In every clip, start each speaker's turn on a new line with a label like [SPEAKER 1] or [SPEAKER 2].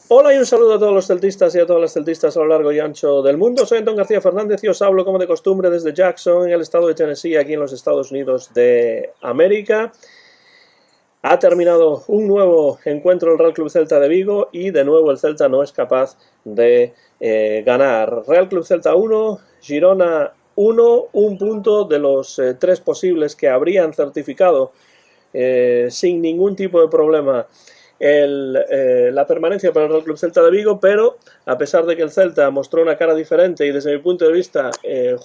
[SPEAKER 1] Hola y un saludo a todos los celtistas y a todas las celtistas a lo largo y ancho del mundo. Soy Antón García Fernández y os hablo como de costumbre desde Jackson, en el estado de Tennessee, aquí en los Estados Unidos de América. Ha terminado un nuevo encuentro el Real Club Celta de Vigo y de nuevo el Celta no es capaz de ganar. Real Club Celta 1, Girona 1, un punto de los tres posibles que habrían certificado sin ningún tipo de problema la permanencia para el Real Club Celta de Vigo, pero a pesar de que el Celta mostró una cara diferente y desde mi punto de vista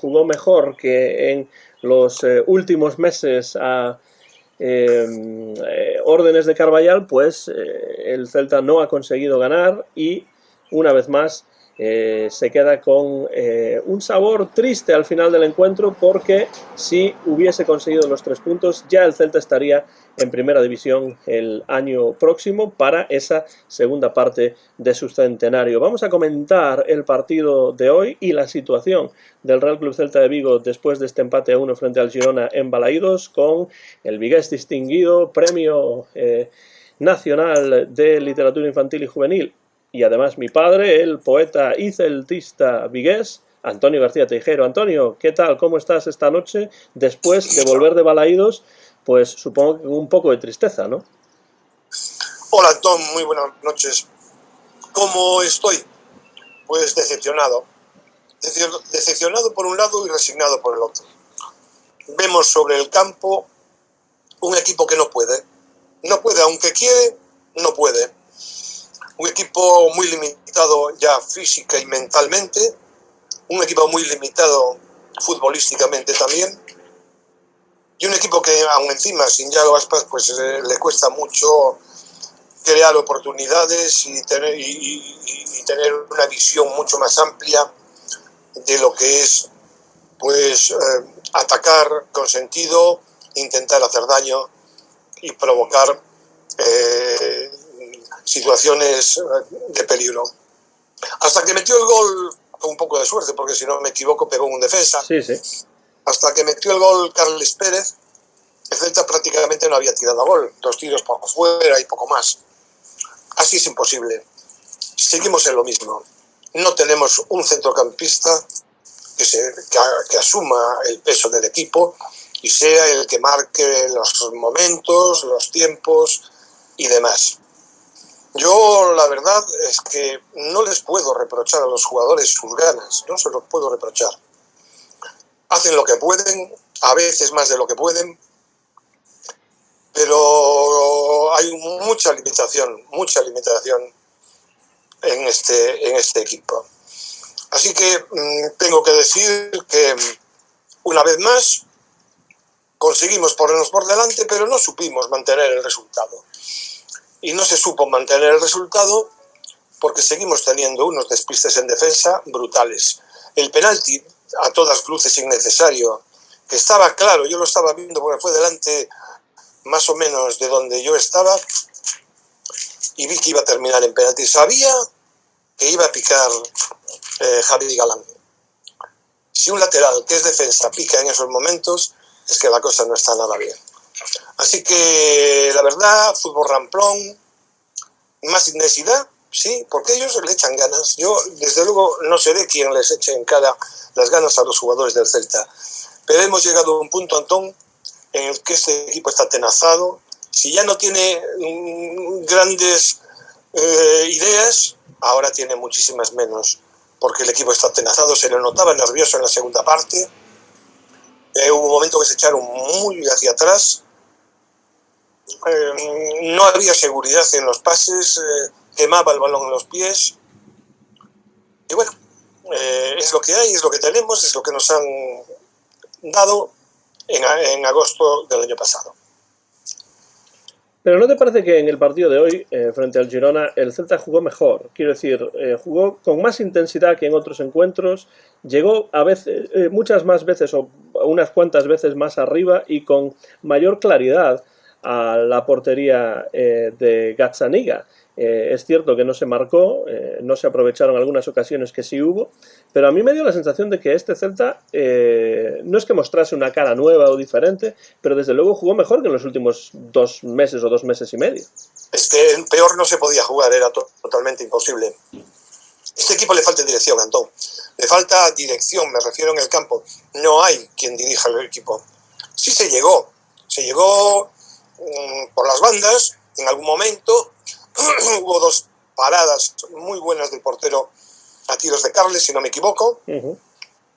[SPEAKER 1] jugó mejor que en los últimos meses a órdenes de Carvallal, pues el Celta no ha conseguido ganar y una vez más se queda con un sabor triste al final del encuentro, porque si hubiese conseguido los 3 puntos ya el Celta estaría en primera división el año próximo para esa segunda parte de su centenario. Vamos a comentar el partido de hoy y la situación del Real Club Celta de Vigo después de este empate a 1 frente al Girona en Balaídos, con el vigués distinguido Premio Nacional de Literatura Infantil y Juvenil y además mi padre, el poeta y celtista vigués, Antonio García Teijeiro. Antonio, ¿qué tal? ¿Cómo estás esta noche después de volver de Balaídos? Pues supongo que con un poco de tristeza, ¿no?
[SPEAKER 2] Hola, Antón, muy buenas noches. ¿Cómo estoy? Pues decepcionado. Decepcionado por un lado y resignado por el otro. Vemos sobre el campo un equipo que no puede. No puede, aunque quiere, no puede. Un equipo muy limitado ya física y mentalmente. Un equipo muy limitado futbolísticamente también. Y un equipo que, aún encima, sin Yago Aspas, pues le cuesta mucho crear oportunidades y tener una visión mucho más amplia de lo que es, pues, atacar con sentido, intentar hacer daño y provocar situaciones de peligro. Hasta que metió el gol, con un poco de suerte, porque si no me equivoco pegó un defensa.
[SPEAKER 1] Sí.
[SPEAKER 2] Hasta que metió el gol Carles Pérez, el Celta prácticamente no había tirado a gol. 2 tiros por fuera y poco más. Así es imposible. Seguimos en lo mismo. No tenemos un centrocampista que asuma el peso del equipo y sea el que marque los momentos, los tiempos y demás. Yo la verdad es que no les puedo reprochar a los jugadores sus ganas, no se los puedo reprochar. Hacen lo que pueden, a veces más de lo que pueden, pero hay mucha limitación en este equipo. Así que tengo que decir que una vez más conseguimos ponernos por delante, pero no supimos mantener el resultado. Y no se supo mantener el resultado porque seguimos teniendo unos despistes en defensa brutales. El penalti, a todas luces innecesario, que estaba claro, yo lo estaba viendo porque fue delante más o menos de donde yo estaba y vi que iba a terminar en penalti. Sabía que iba a picar Javi Galán. Si un lateral que es defensa pica en esos momentos, es que la cosa no está nada bien. Así que la verdad, fútbol ramplón, más intensidad, sí, porque ellos le echan ganas. Yo desde luego no seré quien les eche en cara las ganas a los jugadores del Celta, pero hemos llegado a un punto, Antón, en el que este equipo está atenazado. Si ya no tiene grandes ideas, ahora tiene muchísimas menos, porque el equipo está atenazado. Se le notaba nervioso en la segunda parte. Hubo un momento que se echaron muy hacia atrás. No había seguridad en los pases, quemaba el balón en los pies. Y bueno, es lo que hay, es lo que tenemos, es lo que nos han dado en agosto del año pasado.
[SPEAKER 1] Pero ¿no te parece que en el partido de hoy, frente al Girona, el Celta jugó mejor? Quiero decir, jugó con más intensidad que en otros encuentros, llegó a veces, muchas más veces o unas cuantas veces más arriba y con mayor claridad a la portería de Gazzaniga. Es cierto que no se marcó, no se aprovecharon algunas ocasiones que sí hubo, pero a mí me dio la sensación de que este Celta no es que mostrase una cara nueva o diferente, pero desde luego jugó mejor que en los últimos 2 meses o 2 meses y medio.
[SPEAKER 2] Es que peor no se podía jugar, era totalmente imposible. Este equipo le falta dirección, Antón. Le falta dirección, me refiero en el campo. No hay quien dirija el equipo. Sí se llegó por las bandas en algún momento. Hubo 2 paradas muy buenas del portero a tiros de Carles, si no me equivoco.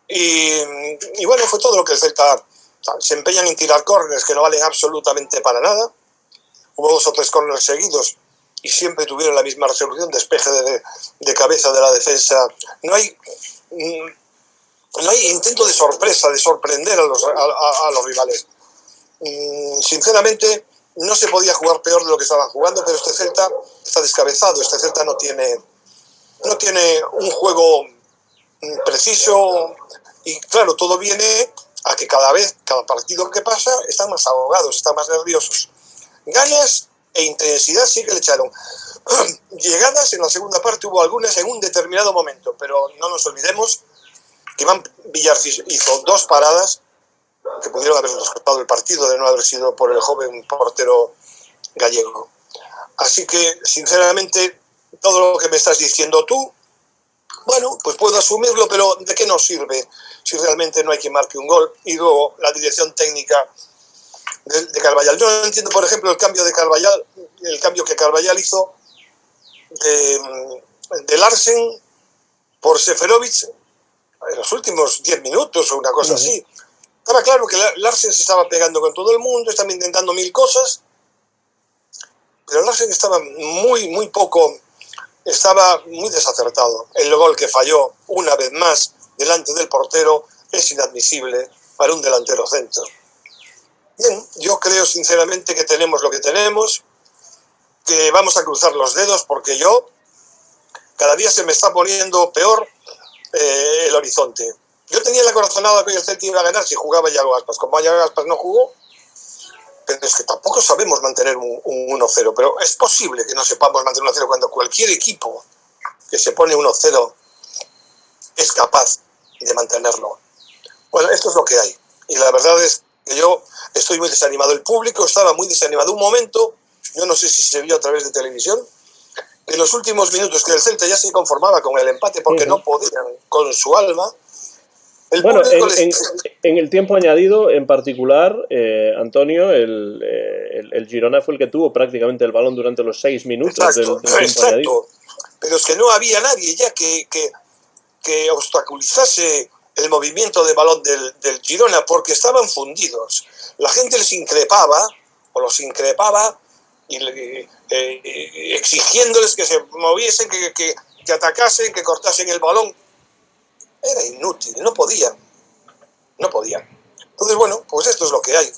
[SPEAKER 2] Y bueno, fue todo lo que el Celta... Se empeñan en tirar córneres que no valen absolutamente para nada. Hubo 2 o 3 córneres seguidos y siempre tuvieron la misma resolución, despeje de cabeza de la defensa. No hay intento de sorpresa, de sorprender a los rivales. Sinceramente, no se podía jugar peor de lo que estaban jugando, pero este Celta está descabezado. Este Celta no tiene un juego preciso y claro, todo viene a que cada partido que pasa están más ahogados, están más nerviosos. Ganas e intensidad sí que le echaron. Llegadas en la segunda parte hubo algunas en un determinado momento, pero no nos olvidemos que Iván Villar hizo 2 paradas que pudieron haber resultado el partido de no haber sido por el joven portero gallego. Así que, sinceramente, todo lo que me estás diciendo tú, bueno, pues puedo asumirlo, pero ¿de qué nos sirve si realmente no hay quien marque un gol? Y luego la dirección técnica de Carvajal. Yo no entiendo, por ejemplo, el cambio que Carvajal hizo de Larsen por Seferovic en los últimos 10 minutos o una cosa así. Estaba claro que Larsen se estaba pegando con todo el mundo, estaba intentando 1000 cosas, pero Larsen estaba muy desacertado. El gol que falló una vez más delante del portero es inadmisible para un delantero centro. Bien, yo creo sinceramente que tenemos lo que tenemos, que vamos a cruzar los dedos porque cada día se me está poniendo peor el horizonte. Yo tenía la corazonada que el Celta iba a ganar si jugaba Yago Aspas. Como Yago Aspas no jugó, pero es que tampoco sabemos mantener un 1-0, pero es posible que no sepamos mantener 1-0 cuando cualquier equipo que se pone 1-0 es capaz de mantenerlo. Bueno, esto es lo que hay. Y la verdad es que yo estoy muy desanimado. El público estaba muy desanimado. Un momento, yo no sé si se vio a través de televisión, que en los últimos minutos que el Celta ya se conformaba con el empate porque no podían con su alma.
[SPEAKER 1] Bueno, en el tiempo añadido, en particular, Antonio, el Girona fue el que tuvo prácticamente el balón durante los 6 minutos del tiempo añadido.
[SPEAKER 2] Pero es que no había nadie ya que obstaculizase el movimiento de balón del Girona porque estaban fundidos. La gente los increpaba y exigiéndoles que se moviesen, que atacasen, que cortasen el balón. Era inútil, no podían. Entonces, bueno, pues esto es lo que hay.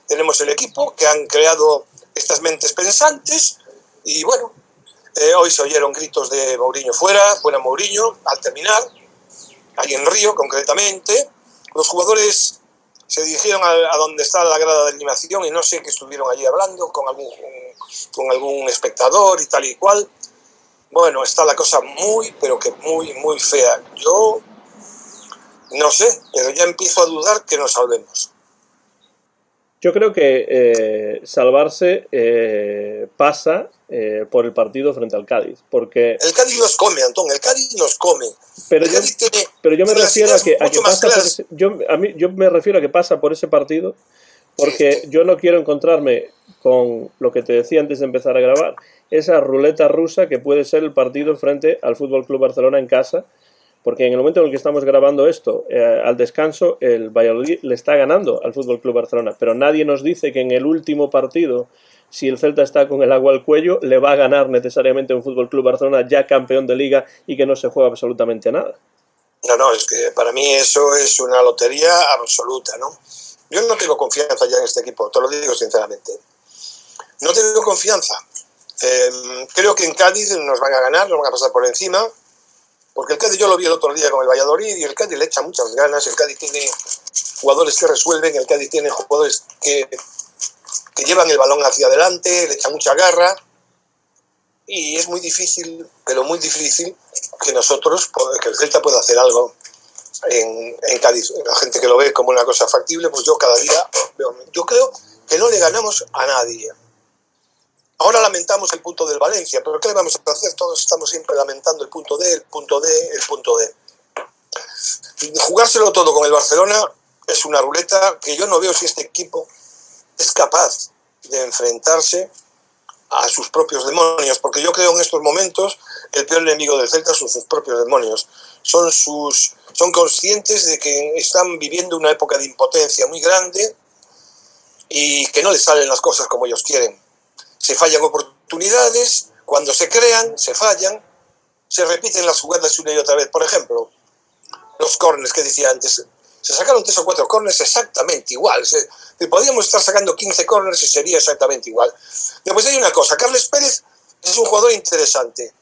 [SPEAKER 2] Tenemos el equipo que han creado estas mentes pensantes y bueno, hoy se oyeron gritos de Mourinho fuera Mourinho, al terminar, ahí en Río concretamente. Los jugadores se dirigieron a donde está la grada de animación y no sé qué estuvieron allí hablando con algún espectador y tal y cual. Bueno, está la cosa pero que muy fea. Yo no sé, pero ya empiezo a dudar que nos salvemos.
[SPEAKER 1] Yo creo que salvarse pasa por el partido frente al Cádiz, porque...
[SPEAKER 2] El Cádiz nos come, Antón, el Cádiz nos come.
[SPEAKER 1] Pero yo me refiero a que pasa yo me refiero a que pasa por ese partido, porque yo no quiero encontrarme con lo que te decía antes de empezar a grabar, esa ruleta rusa que puede ser el partido frente al Fútbol Club Barcelona en casa. Porque en el momento en el que estamos grabando esto, al descanso, el Valladolid le está ganando al Fútbol Club Barcelona. Pero nadie nos dice que en el último partido, si el Celta está con el agua al cuello, le va a ganar necesariamente un Fútbol Club Barcelona ya campeón de Liga y que no se juega absolutamente nada.
[SPEAKER 2] No, es que para mí eso es una lotería absoluta, ¿no? Yo no tengo confianza ya en este equipo, te lo digo sinceramente. No tengo confianza. Creo que en Cádiz nos van a ganar, nos van a pasar por encima. Porque el Cádiz yo lo vi el otro día con el Valladolid y el Cádiz le echa muchas ganas, el Cádiz tiene jugadores que resuelven, el Cádiz tiene jugadores que llevan el balón hacia adelante, le echa mucha garra y es muy difícil, pero muy difícil, que nosotros, que el Celta pueda hacer algo en Cádiz. La gente que lo ve como una cosa factible, pues yo cada día, yo creo que no le ganamos a nadie. Ahora lamentamos el punto del Valencia, pero ¿qué le vamos a hacer? Todos estamos siempre lamentando el punto D, el punto D, el punto D. Jugárselo todo con el Barcelona es una ruleta que yo no veo si este equipo es capaz de enfrentarse a sus propios demonios, porque yo creo en estos momentos el peor enemigo del Celta son sus propios demonios. Son conscientes de que están viviendo una época de impotencia muy grande y que no les salen las cosas como ellos quieren. Se fallan oportunidades, cuando se crean, se fallan, se repiten las jugadas una y otra vez. Por ejemplo, los córners que decía antes, se sacaron 3 o 4 córners exactamente igual. Podríamos estar sacando 15 córners y sería exactamente igual. Después hay una cosa, Carles Pérez es un jugador interesante,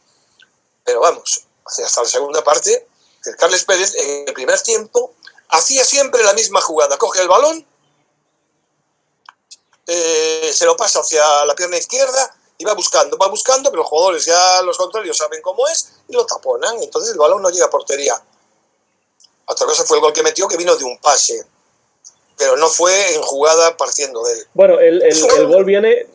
[SPEAKER 2] pero vamos, hasta la segunda parte, Carles Pérez en el primer tiempo hacía siempre la misma jugada, coge el balón, se lo pasa hacia la pierna izquierda y va buscando, pero los jugadores ya, los contrarios, saben cómo es y lo taponan, entonces el balón no llega a portería. Otra cosa fue el gol que metió, que vino de un pase, pero no fue en jugada partiendo de él.
[SPEAKER 1] Bueno, el gol viene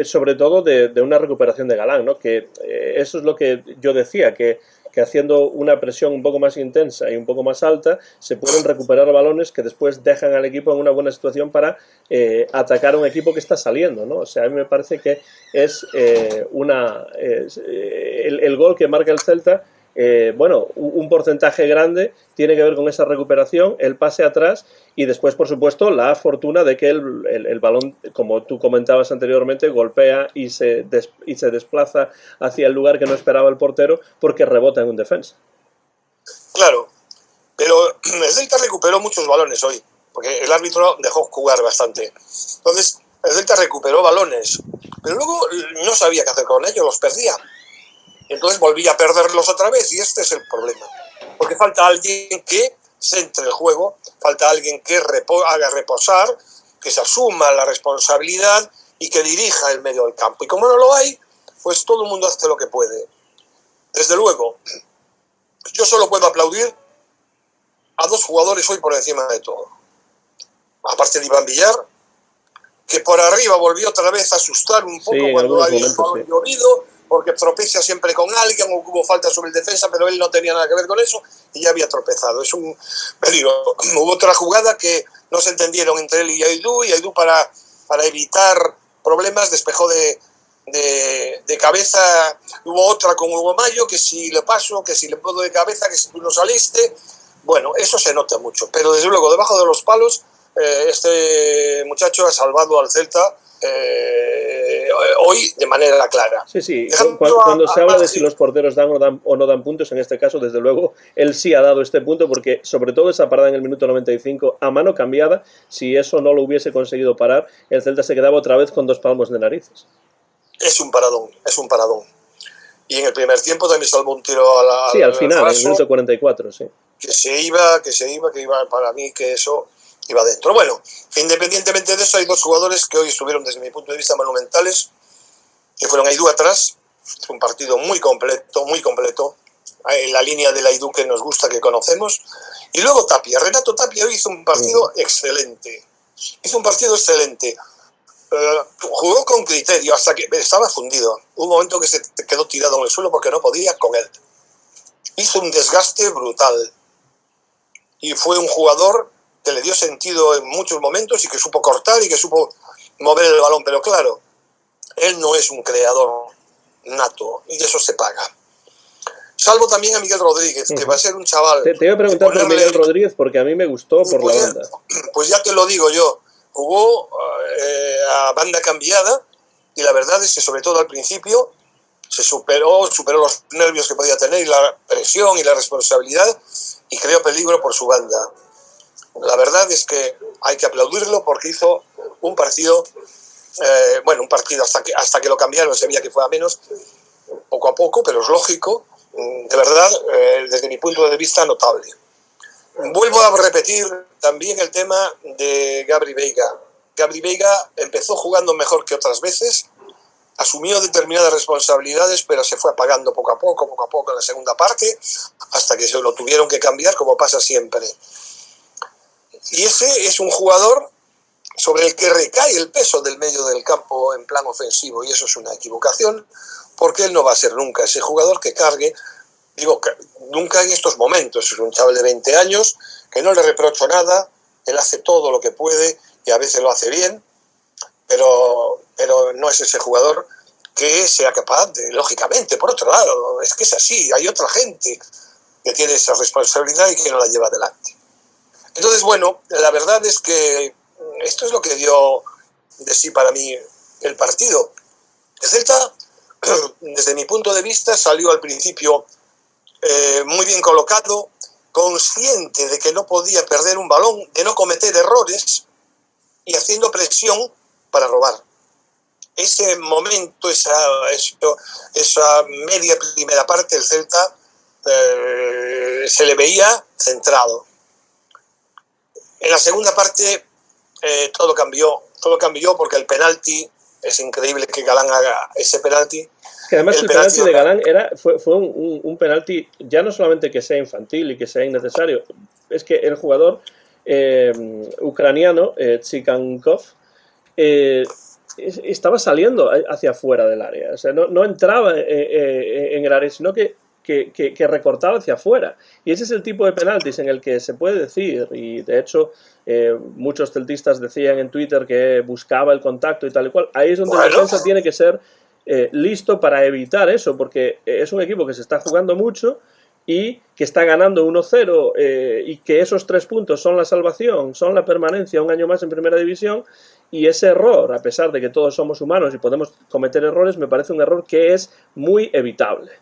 [SPEAKER 1] sobre todo de una recuperación de Galán, ¿no? Que eso es lo que yo decía, que haciendo una presión un poco más intensa y un poco más alta se pueden recuperar balones que después dejan al equipo en una buena situación para atacar a un equipo que está saliendo, ¿no? O sea, a mí me parece que es el gol que marca el Celta. Bueno, un porcentaje grande tiene que ver con esa recuperación, el pase atrás y después, por supuesto, la fortuna de que el balón, como tú comentabas anteriormente, golpea y se desplaza hacia el lugar que no esperaba el portero porque rebota en un defensa.
[SPEAKER 2] Claro, pero el Celta recuperó muchos balones hoy, porque el árbitro dejó jugar bastante. Entonces, el Celta recuperó balones, pero luego no sabía qué hacer con ellos, los perdía. Entonces volvía a perderlos otra vez y este es el problema. Porque falta alguien que centre el juego, falta alguien que haga reposar, que se asuma la responsabilidad y que dirija el medio del campo. Y como no lo hay, pues todo el mundo hace lo que puede. Desde luego, yo solo puedo aplaudir a 2 jugadores hoy por encima de todo. Aparte de Iván Villar, que por arriba volvió otra vez a asustar un poco cuando había llovido, porque tropeza siempre con alguien, o hubo falta sobre el defensa, pero él no tenía nada que ver con eso, y ya había tropezado. Es un peligro. Hubo otra jugada que no se entendieron entre él y Aidú para evitar problemas despejó de cabeza. Hubo otra con Hugo Mayo, que si le paso, que si le puedo de cabeza, que si tú no saliste. Bueno, eso se nota mucho, pero desde luego, debajo de los palos, este muchacho ha salvado al Celta hoy de manera clara.
[SPEAKER 1] Sí. Cuando se habla de si los porteros dan o no dan puntos, en este caso, desde luego, él sí ha dado este punto, porque sobre todo esa parada en el minuto 95 a mano cambiada, si eso no lo hubiese conseguido parar, el Celta se quedaba otra vez con 2 palmos de narices.
[SPEAKER 2] Es un paradón. Y en el primer tiempo también salvó un tiro
[SPEAKER 1] al final, en el minuto 44, sí.
[SPEAKER 2] Que iba, para mí que eso iba dentro. Bueno, independientemente de eso, hay 2 jugadores que hoy estuvieron desde mi punto de vista monumentales, que fueron Aidú atrás. Es un partido muy completo, en la línea del Aidú que nos gusta, que conocemos. Y luego Tapia. Renato Tapia hoy hizo un partido excelente. Jugó con criterio hasta que estaba fundido. Hubo un momento que se quedó tirado en el suelo porque no podía con él. Hizo un desgaste brutal. Y fue un jugador que le dio sentido en muchos momentos y que supo cortar y que supo mover el balón. Pero claro, él no es un creador nato y eso se paga. Salvo también a Miguel Rodríguez, que va a ser un chaval...
[SPEAKER 1] Te iba a preguntar por Miguel Rodríguez porque a mí me gustó por la banda.
[SPEAKER 2] Pues ya te lo digo yo. Jugó a banda cambiada y la verdad es que sobre todo al principio se superó los nervios que podía tener y la presión y la responsabilidad y creó peligro por su banda. La verdad es que hay que aplaudirlo porque hizo un partido, hasta que lo cambiaron se veía que fue a menos, poco a poco, pero es lógico, de verdad, desde mi punto de vista, notable. Vuelvo a repetir también el tema de Gabri Veiga. Gabri Veiga empezó jugando mejor que otras veces, asumió determinadas responsabilidades, pero se fue apagando poco a poco en la segunda parte, hasta que se lo tuvieron que cambiar, como pasa siempre. Y ese es un jugador sobre el que recae el peso del medio del campo en plan ofensivo, y eso es una equivocación, porque él no va a ser nunca ese jugador que cargue, nunca en estos momentos. Es un chaval de 20 años, que no le reprocho nada, él hace todo lo que puede, y a veces lo hace bien, pero no es ese jugador que sea capaz de, lógicamente, por otro lado, es que es así, hay otra gente que tiene esa responsabilidad y que no la lleva adelante. Entonces, bueno, la verdad es que esto es lo que dio de sí para mí el partido. El Celta, desde mi punto de vista, salió al principio muy bien colocado, consciente de que no podía perder un balón, de no cometer errores y haciendo presión para robar. Ese momento, esa media primera parte, el Celta se le veía centrado. En la segunda parte todo cambió porque el penalti, es increíble que Galán haga ese penalti.
[SPEAKER 1] Que además el penalti de Galán fue un penalti ya no solamente que sea infantil y que sea innecesario, es que el jugador ucraniano, Tsygankov, estaba saliendo hacia afuera del área, o sea, no entraba en el área, sino que recortaba hacia afuera. Y ese es el tipo de penaltis en el que se puede decir, y de hecho muchos celtistas decían en Twitter que buscaba el contacto y tal y cual. Ahí es donde la defensa tiene que ser listo para evitar eso, porque es un equipo que se está jugando mucho y que está ganando 1-0 y que esos 3 puntos son la salvación, son la permanencia un año más en primera división. Y ese error, a pesar de que todos somos humanos y podemos cometer errores, me parece un error que es muy evitable.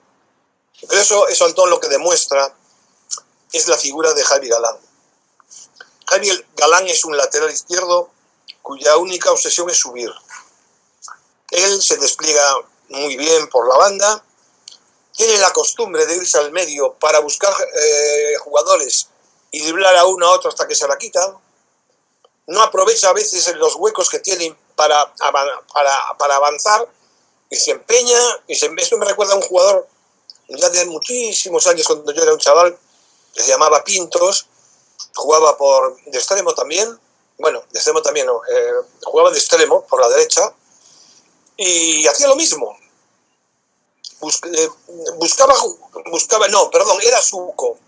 [SPEAKER 2] Pero eso, Antón, lo que demuestra es la figura de Javi Galán. Javi Galán es un lateral izquierdo cuya única obsesión es subir. Él se despliega muy bien por la banda, tiene la costumbre de irse al medio para buscar jugadores y driblar a uno a otro hasta que se la quitan. No aprovecha a veces los huecos que tiene para avanzar y se empeña. Esto me recuerda a un jugador ya de muchísimos años, cuando yo era un chaval, que se llamaba Pintos, jugaba de extremo también, bueno, de extremo también no, jugaba de extremo por la derecha y hacía lo mismo. Era Suco.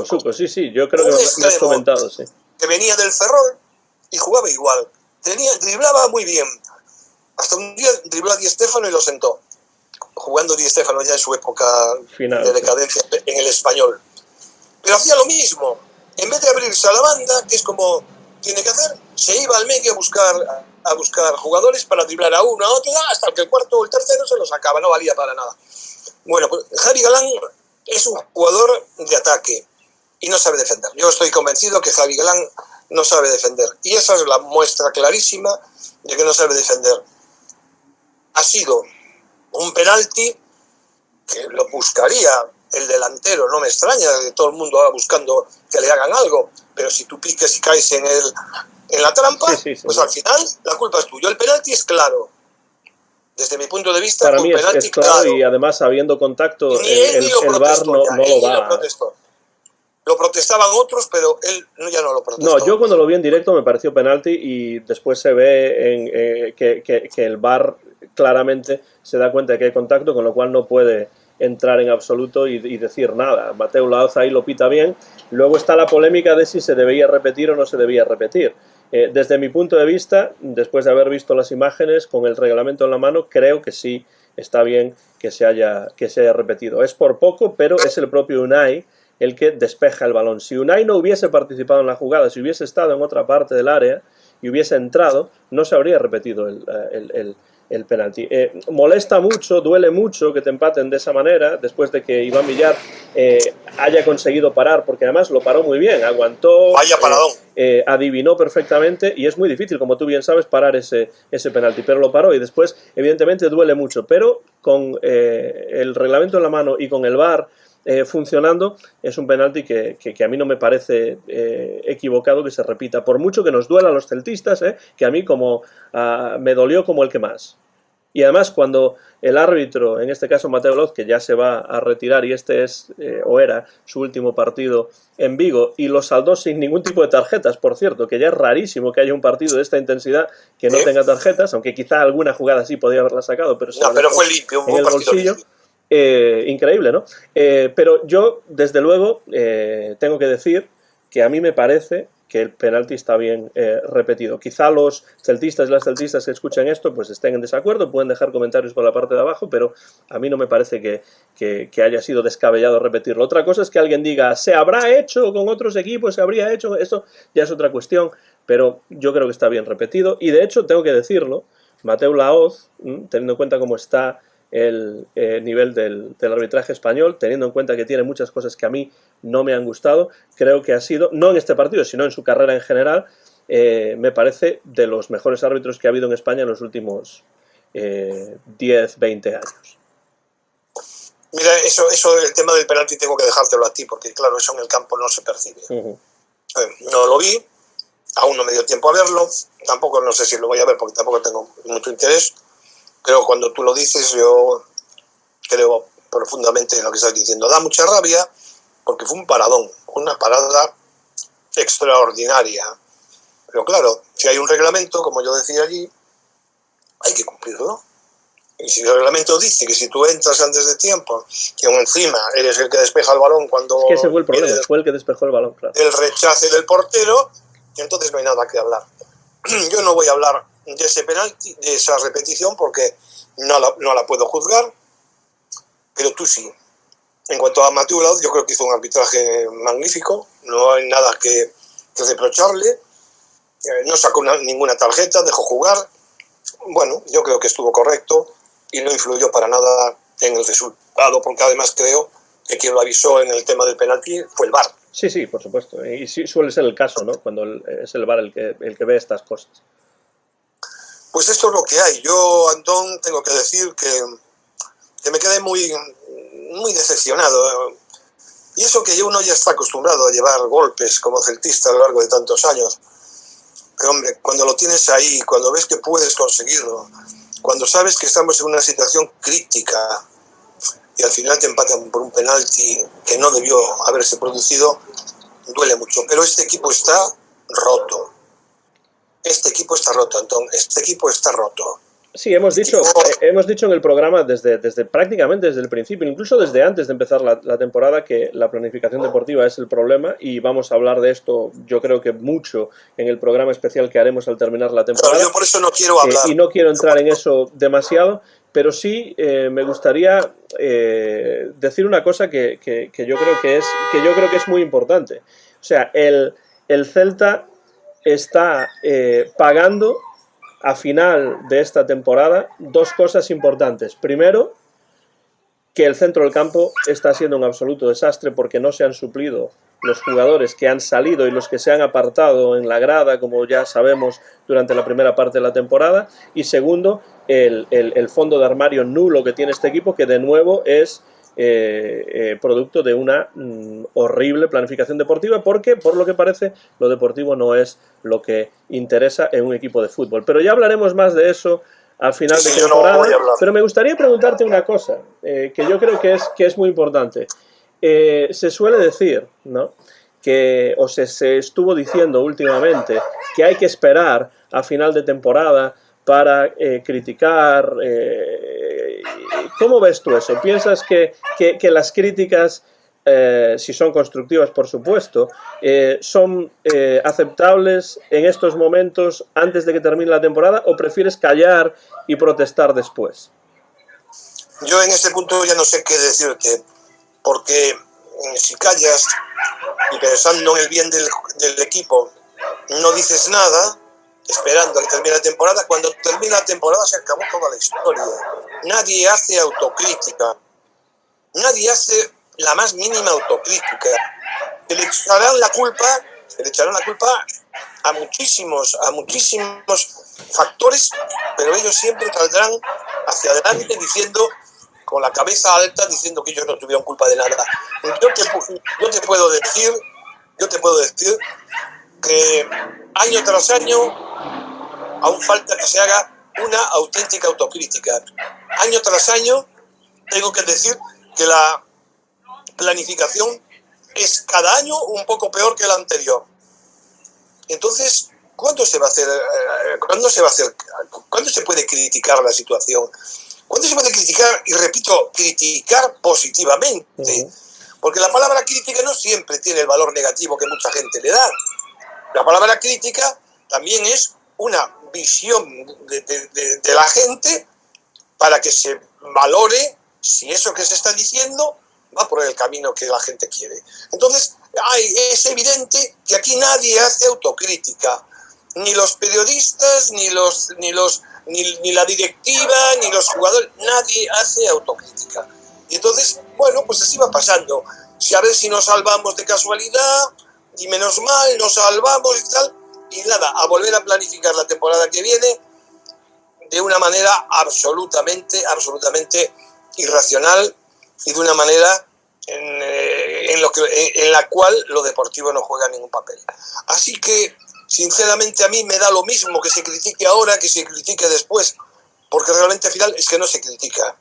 [SPEAKER 1] Suco, sí, yo creo que lo has comentado, sí.
[SPEAKER 2] Que venía del Ferrol y jugaba igual. Driblaba muy bien. Hasta un día dribló a Di Stéfano y lo sentó. Jugando Di Stéfano ya en su época final, de decadencia en el Español. Pero hacía lo mismo. En vez de abrirse a la banda, que es como tiene que hacer, se iba al medio a buscar jugadores para driblar a uno, a otro, hasta que el cuarto o el tercero se lo sacaba, no valía para nada. Bueno, pues Javi Galán es un jugador de ataque y no sabe defender. Yo estoy convencido que Javi Galán no sabe defender. Y esa es la muestra clarísima de que no sabe defender. Ha sido un penalti que lo buscaría el delantero, no me extraña que todo el mundo va buscando que le hagan algo, pero si tú piques y caes en la trampa, pues al final la culpa es tuya. El penalti es claro. Desde mi punto de vista,
[SPEAKER 1] para mí es claro, y además habiendo contacto, el VAR no lo va.
[SPEAKER 2] Lo protestaban otros, pero él ya no lo protestó.
[SPEAKER 1] No, yo cuando lo vi en directo me pareció penalti y después se ve que el VAR claramente se da cuenta de que hay contacto, con lo cual no puede entrar en absoluto y decir nada. Mateu Laoz ahí lo pita bien. Luego está la polémica de si se debía repetir o no se debía repetir. Desde mi punto de vista, después de haber visto las imágenes con el reglamento en la mano, creo que sí está bien que se haya repetido. Es por poco, pero es el propio Unai el que despeja el balón. Si Unai no hubiese participado en la jugada, si hubiese estado en otra parte del área y hubiese entrado, no se habría repetido el penalti. Molesta mucho, duele mucho que te empaten de esa manera, después de que Iván Villar haya conseguido parar, porque además lo paró muy bien, aguantó,
[SPEAKER 2] vaya paradón,
[SPEAKER 1] adivinó perfectamente, y es muy difícil, como tú bien sabes, parar ese penalti, pero lo paró y después evidentemente duele mucho, pero con el reglamento en la mano y con el VAR funcionando, es un penalti que a mí no me parece equivocado que se repita, por mucho que nos duela a los celtistas, que a mí me dolió como el que más. Y además cuando el árbitro, en este caso Mateo Laoz, que ya se va a retirar y este es o era su último partido en Vigo, y lo saldó sin ningún tipo de tarjetas, por cierto, que ya es rarísimo que haya un partido de esta intensidad que no tenga tarjetas, aunque quizá alguna jugada sí podía haberla sacado, pero,
[SPEAKER 2] pero fue limpio,
[SPEAKER 1] en el bolsillo. Increíble, ¿no? Pero yo, desde luego, tengo que decir que a mí me parece que el penalti está bien repetido. Quizá los celtistas y las celtistas que escuchan esto pues estén en desacuerdo, pueden dejar comentarios por la parte de abajo, pero a mí no me parece que haya sido descabellado repetirlo. Otra cosa es que alguien diga, se habrá hecho con otros equipos, se habría hecho, eso ya es otra cuestión, pero yo creo que está bien repetido. Y de hecho, tengo que decirlo, Mateu Laoz, teniendo en cuenta cómo está el nivel del arbitraje español, teniendo en cuenta que tiene muchas cosas que a mí no me han gustado, creo que ha sido, no en este partido, sino en su carrera en general, me parece de los mejores árbitros que ha habido en España en los últimos 10, 20 años.
[SPEAKER 2] Mira, eso el tema del penalti tengo que dejártelo a ti, porque claro, eso en el campo no se percibe. No lo vi, aún no me dio tiempo a verlo, tampoco no sé si lo voy a ver porque tampoco tengo mucho interés, pero cuando tú lo dices yo creo profundamente en lo que estás diciendo. Da mucha rabia porque fue un paradón, una parada extraordinaria. Pero claro, si hay un reglamento, como yo decía allí, hay que cumplirlo. Y si el reglamento dice que si tú entras antes de tiempo, que aún encima eres el que despeja el balón cuando...
[SPEAKER 1] Es que ese fue el problema, fue el que despejó el balón, claro.
[SPEAKER 2] El rechace del portero, entonces no hay nada que hablar. Yo no voy a hablar de ese penalti, de esa repetición, porque no la puedo juzgar, pero tú sí. En cuanto a Mateu Laoz, yo creo que hizo un arbitraje magnífico, no hay nada que reprocharle, no sacó ninguna tarjeta, dejó jugar. Bueno, yo creo que estuvo correcto y no influyó para nada en el resultado, porque además creo que quien lo avisó en el tema del penalti fue el VAR.
[SPEAKER 1] Sí, sí, por supuesto, y sí suele ser el caso, ¿no? Cuando es el VAR el que ve estas cosas.
[SPEAKER 2] Pues esto es lo que hay. Yo, Antón, tengo que decir que me quedé muy decepcionado. Y eso que uno ya está acostumbrado a llevar golpes como celtista a lo largo de tantos años. Pero hombre, cuando lo tienes ahí, cuando ves que puedes conseguirlo, cuando sabes que estamos en una situación crítica y al final te empatan por un penalti que no debió haberse producido, duele mucho. Pero este equipo está roto. Este equipo está roto, Antón. Este equipo está roto.
[SPEAKER 1] Sí, hemos dicho en el programa desde prácticamente desde el principio, incluso desde antes de empezar la temporada, que la planificación deportiva es el problema y vamos a hablar de esto yo creo que mucho en el programa especial que haremos al terminar la temporada.
[SPEAKER 2] Claro, yo por eso no quiero hablar.
[SPEAKER 1] Y no quiero entrar en eso demasiado, pero sí me gustaría decir una cosa que yo creo que es muy importante. O sea, el Celta está pagando a final de esta temporada dos cosas importantes. Primero, que el centro del campo está siendo un absoluto desastre porque no se han suplido los jugadores que han salido y los que se han apartado en la grada, como ya sabemos, durante la primera parte de la temporada. Y segundo, el fondo de armario nulo que tiene este equipo, que de nuevo es producto de una horrible planificación deportiva, porque por lo que parece lo deportivo no es lo que interesa en un equipo de fútbol. Pero ya hablaremos más de eso al final de temporada. Pero me gustaría preguntarte una cosa que yo creo que es muy importante. Se suele decir, ¿no?, que, o se estuvo diciendo últimamente, que hay que esperar a final de temporada para criticar. ¿Cómo ves tú eso? ¿Piensas que las críticas, si son constructivas por supuesto, son aceptables en estos momentos antes de que termine la temporada, o prefieres callar y protestar después?
[SPEAKER 2] Yo en este punto ya no sé qué decirte, porque si callas y pensando en el bien del equipo no dices nada, esperando a que termine la temporada, cuando termina la temporada se acabó toda la historia. Nadie hace autocrítica, nadie hace la más mínima autocrítica. Se le echarán la culpa a muchísimos factores, pero ellos siempre saldrán hacia adelante diciendo, con la cabeza alta, diciendo que ellos no tuvieron culpa de nada. Yo te puedo decir que año tras año aún falta que se haga una auténtica autocrítica. Año tras año, tengo que decir que la planificación es cada año un poco peor que la anterior. Entonces, ¿cuándo se va a hacer? ¿Cuándo se puede criticar la situación? ¿Cuándo se puede criticar? Y repito, criticar positivamente. Porque la palabra crítica no siempre tiene el valor negativo que mucha gente le da. La palabra crítica también es una visión de la gente para que se valore si eso que se está diciendo va por el camino que la gente quiere. Entonces, es evidente que aquí nadie hace autocrítica. Ni los periodistas, ni la directiva, ni los jugadores, nadie hace autocrítica. Y entonces, bueno, pues así va pasando. Si a ver si nos salvamos de casualidad, y menos mal, nos salvamos y tal, y nada, a volver a planificar la temporada que viene de una manera absolutamente irracional y de una manera en la cual lo deportivo no juega ningún papel. Así que, sinceramente, a mí me da lo mismo que se critique ahora que se critique después, porque realmente al final es que no se critica.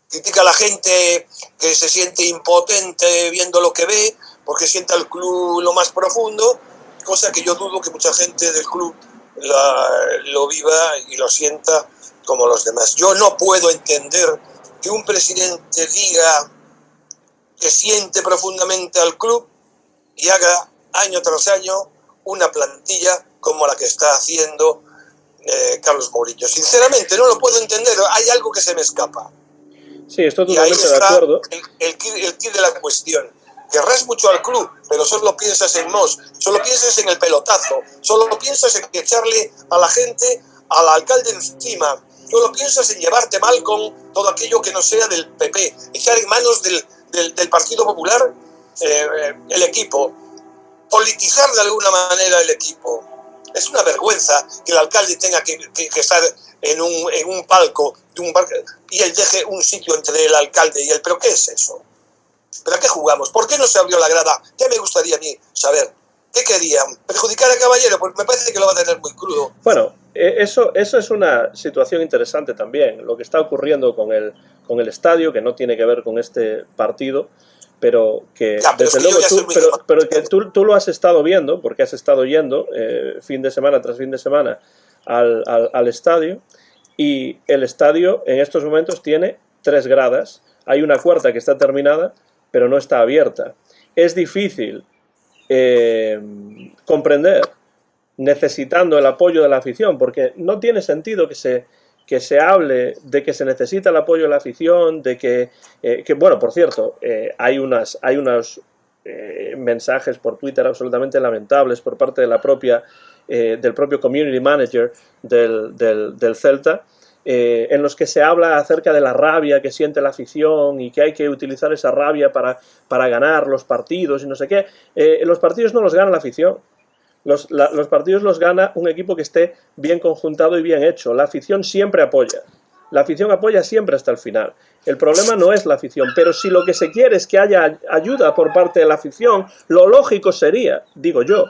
[SPEAKER 2] Critica a la gente que se siente impotente viendo lo que ve, porque sienta el club lo más profundo, cosa que yo dudo que mucha gente del club lo viva y lo sienta como los demás. Yo no puedo entender que un presidente diga que siente profundamente al club y haga año tras año una plantilla como la que está haciendo Carlos Mourinho. Sinceramente no lo puedo entender, hay algo que se me escapa.
[SPEAKER 1] Sí, estoy totalmente de acuerdo.
[SPEAKER 2] El quid de la cuestión. Querrás mucho al club, pero solo piensas en Moss, solo piensas en el pelotazo, solo piensas en echarle a la gente, al alcalde encima, solo piensas en llevarte mal con todo aquello que no sea del PP, echar en manos del Partido Popular el equipo, politizar de alguna manera el equipo. Es una vergüenza que el alcalde tenga que estar en un palco y él deje un sitio entre el alcalde y él. ¿Pero qué es eso? ¿Pero a qué jugamos? ¿Por qué no se abrió la grada? ¿Qué me gustaría a mí saber? ¿Qué querían? ¿Perjudicar a Caballero? Pues me parece que lo va a tener muy crudo.
[SPEAKER 1] Bueno, eso es una situación interesante también, lo que está ocurriendo con el estadio, que no tiene que ver con este partido, pero que
[SPEAKER 2] ya, pero
[SPEAKER 1] desde luego tú lo has estado viendo, porque has estado yendo fin de semana tras fin de semana al estadio, y el estadio en estos momentos tiene 3 gradas, hay una cuarta que está terminada, pero no está abierta. Es difícil comprender, necesitando el apoyo de la afición, porque no tiene sentido que se hable de que se necesita el apoyo de la afición, de que bueno, por cierto, hay unos mensajes por Twitter absolutamente lamentables por parte de del propio community manager del Celta, en los que se habla acerca de la rabia que siente la afición y que hay que utilizar esa rabia para ganar los partidos y no sé qué. Los partidos no los gana la afición. Los partidos los gana un equipo que esté bien conjuntado y bien hecho. La afición siempre apoya. La afición apoya siempre hasta el final. El problema no es la afición, pero si lo que se quiere es que haya ayuda por parte de la afición, lo lógico sería, digo yo,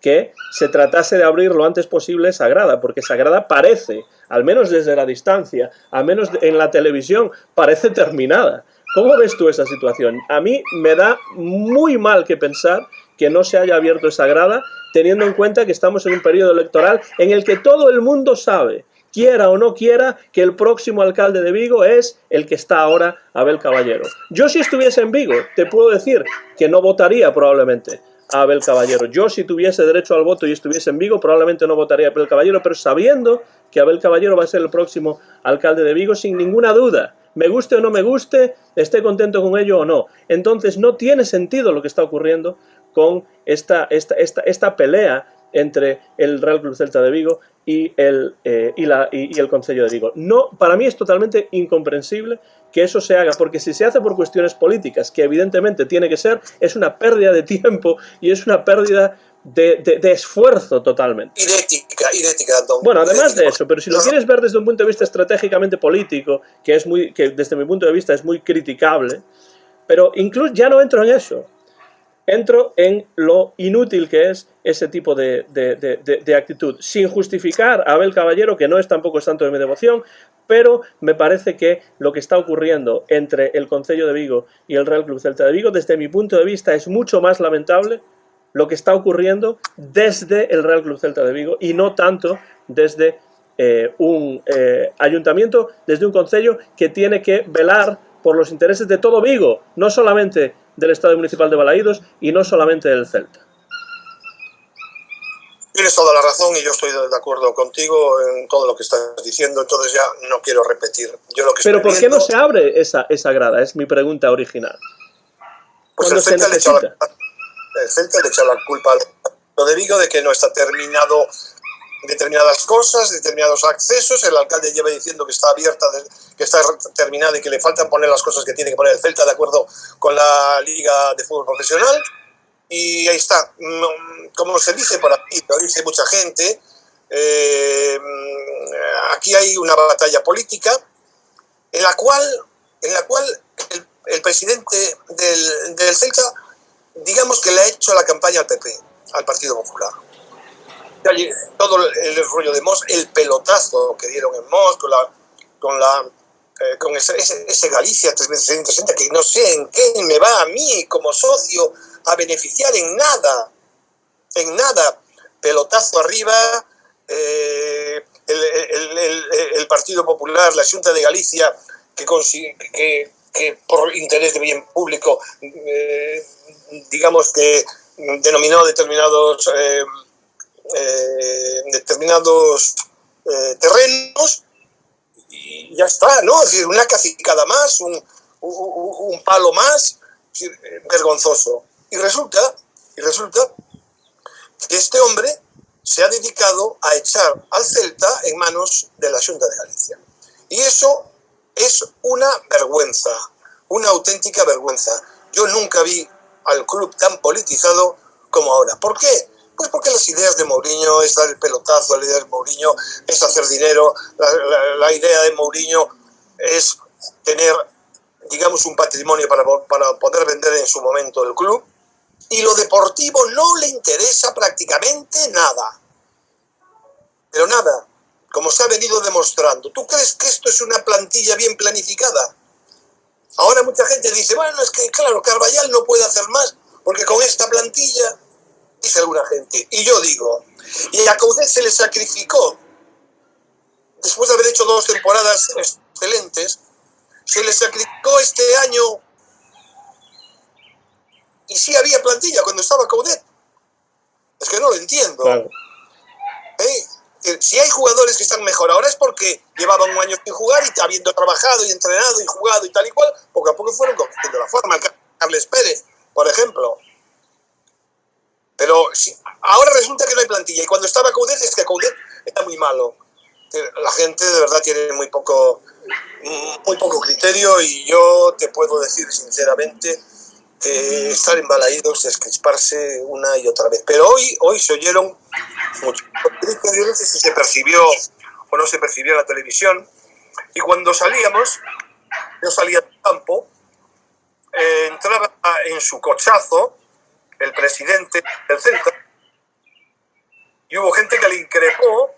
[SPEAKER 1] que se tratase de abrir lo antes posible esa grada, porque esa grada parece, al menos desde la distancia, al menos en la televisión, parece terminada. ¿Cómo ves tú esa situación? A mí me da muy mal que pensar que no se haya abierto esa grada, teniendo en cuenta que estamos en un periodo electoral en el que todo el mundo sabe, quiera o no quiera, que el próximo alcalde de Vigo es el que está ahora, Abel Caballero. Yo, si estuviese en Vigo, te puedo decir que no votaría probablemente a Abel Caballero. Yo, si tuviese derecho al voto y estuviese en Vigo, probablemente no votaría a Abel Caballero, pero sabiendo que Abel Caballero va a ser el próximo alcalde de Vigo, sin ninguna duda. Me guste o no me guste, esté contento con ello o no. Entonces no tiene sentido lo que está ocurriendo con esta pelea entre el Real Club Celta de Vigo y el Concello de Vigo. No, para mí es totalmente incomprensible que eso se haga, porque si se hace por cuestiones políticas, que evidentemente tiene que ser, es una pérdida de tiempo y es una pérdida de esfuerzo totalmente.
[SPEAKER 2] Y de ética, Don.
[SPEAKER 1] Bueno, además de eso, pero si lo quieres ver desde un punto de vista estratégicamente político, que desde mi punto de vista es muy criticable, pero incluso ya no entro en eso. entro en lo inútil que es ese tipo de actitud, sin justificar a Abel Caballero, que no es tampoco santo de mi devoción, pero me parece que lo que está ocurriendo entre el Concello de Vigo y el Real Club Celta de Vigo, desde mi punto de vista, es mucho más lamentable lo que está ocurriendo desde el Real Club Celta de Vigo y no tanto desde un ayuntamiento, desde un concello que tiene que velar por los intereses de todo Vigo, no solamente del Estadio Municipal de Balaídos y no solamente del Celta.
[SPEAKER 2] Tienes toda la razón y yo estoy de acuerdo contigo en todo lo que estás diciendo, entonces ya no quiero repetir. Yo lo que
[SPEAKER 1] Pero ¿por qué no se abre esa grada? Es mi pregunta original.
[SPEAKER 2] Pues el Celta le echa la culpa al de Vigo de que no está terminado determinadas cosas, determinados accesos. El alcalde lleva diciendo que está abierta, que está terminada y que le faltan poner las cosas que tiene que poner el Celta de acuerdo con la Liga de Fútbol Profesional. Y ahí está. Como se dice por aquí, lo dice mucha gente, aquí hay una batalla política en la cual el presidente del Celta, digamos que le ha hecho la campaña al PP, al Partido Popular. Todo el rollo de Mos, el pelotazo que dieron en Mos con ese Galicia 360, que no sé en qué me va a mí como socio a beneficiar en nada, pelotazo arriba, el Partido Popular, la Xunta de Galicia, que por interés de bien público, digamos que denominó determinados terrenos, y ya está, ¿no? Es decir, una cacicada más, un palo más, vergonzoso. Y resulta que este hombre se ha dedicado a echar al Celta en manos de la Xunta de Galicia. Y eso es una vergüenza, una auténtica vergüenza. Yo nunca vi al club tan politizado como ahora. ¿Por qué? Pues porque las ideas de Mourinho es dar el pelotazo, la idea de Mourinho es hacer dinero, la idea de Mourinho es tener, digamos, un patrimonio para poder vender en su momento el club, y lo deportivo no le interesa prácticamente nada. Pero nada, como se ha venido demostrando. ¿Tú crees que esto es una plantilla bien planificada? Ahora mucha gente dice, bueno, es que claro, Carvajal no puede hacer más, porque con esta plantilla, dice alguna gente. Y yo digo, y a Coudet se le sacrificó, después de haber hecho 2 temporadas excelentes, se le sacrificó este año, y sí había plantilla cuando estaba Coudet. Es que no lo entiendo. Claro. Si hay jugadores que están mejor ahora es porque llevaban un año sin jugar y habiendo trabajado y entrenado y jugado y tal y cual, poco a poco fueron cogiendo la forma. Carles Pérez, por ejemplo. Pero ahora resulta que no hay plantilla. Y cuando estaba Coudet, es que Coudet está muy malo. La gente de verdad tiene muy poco criterio, y yo te puedo decir sinceramente que estar en Balaídos es crisparse una y otra vez. Pero hoy se oyeron muchos gritos, yo no sé si se percibió o no se percibió en la televisión, y cuando salíamos, yo salía del campo, entraba en su cochazo el presidente del Celta, y hubo gente que le increpó,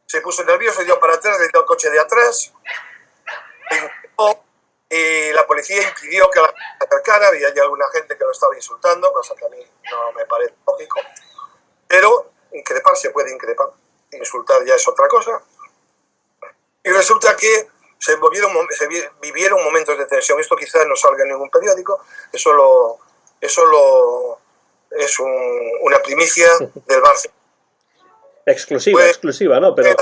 [SPEAKER 2] se puso nervioso, dio para atrás, le dio el coche de atrás, le increpó, y la policía impidió que la acercara, y hay alguna gente que lo estaba insultando, cosa que a mí no me parece lógico, pero increpar se puede increpar, insultar ya es otra cosa. Y resulta que se vivieron momentos de tensión. Esto quizás no salga en ningún periódico, eso es una primicia del Barça.
[SPEAKER 1] Exclusiva, ¿no? Pero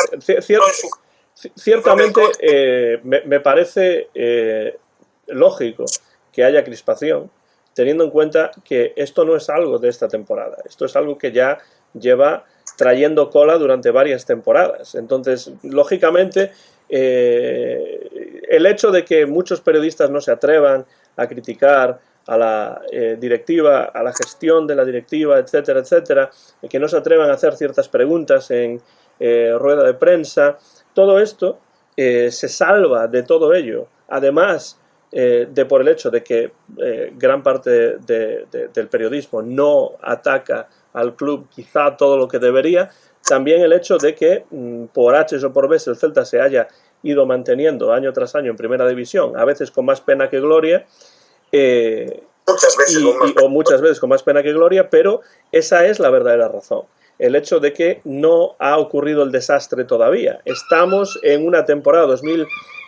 [SPEAKER 1] ciertamente me parece lógico que haya crispación, teniendo en cuenta que esto no es algo de esta temporada, esto es algo que ya lleva trayendo cola durante varias temporadas. Entonces, lógicamente, el hecho de que muchos periodistas no se atrevan a criticar a la directiva, a la gestión de la directiva, etcétera, etcétera, que no se atrevan a hacer ciertas preguntas en rueda de prensa, todo esto se salva de todo ello. Además, de por el hecho de que gran parte del periodismo no ataca al club quizá todo lo que debería, también el hecho de que por H o por B el Celta se haya ido manteniendo año tras año en primera división, a veces con más pena que gloria, o muchas veces con más pena que gloria, pero esa es la verdadera razón. El hecho de que no ha ocurrido el desastre todavía. Estamos en una temporada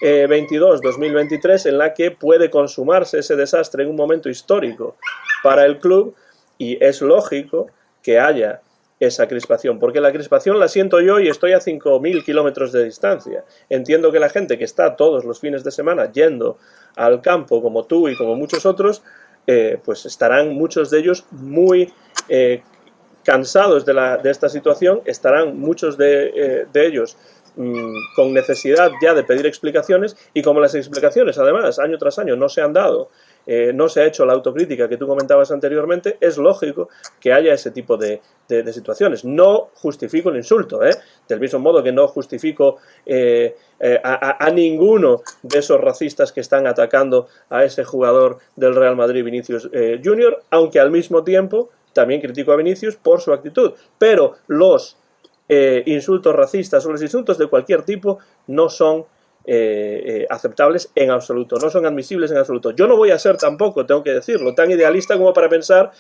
[SPEAKER 1] 2022-2023 en la que puede consumarse ese desastre en un momento histórico para el club, y es lógico que haya esa crispación, porque la crispación la siento yo y estoy a 5.000 kilómetros de distancia. Entiendo que la gente que está todos los fines de semana yendo al campo, como tú y como muchos otros, pues estarán muchos de ellos muy cansados de esta situación, estarán muchos de ellos con necesidad ya de pedir explicaciones, y como las explicaciones además año tras año no se han dado, no se ha hecho la autocrítica que tú comentabas anteriormente, es lógico que haya ese tipo de situaciones. No justifico el insulto, del mismo modo que no justifico a ninguno de esos racistas que están atacando a ese jugador del Real Madrid, Vinicius Junior, aunque al mismo tiempo también critico a Vinicius por su actitud. Pero los insultos racistas o los insultos de cualquier tipo no son aceptables en absoluto, no son admisibles en absoluto. Yo no voy a ser tampoco, tengo que decirlo, tan idealista como para pensar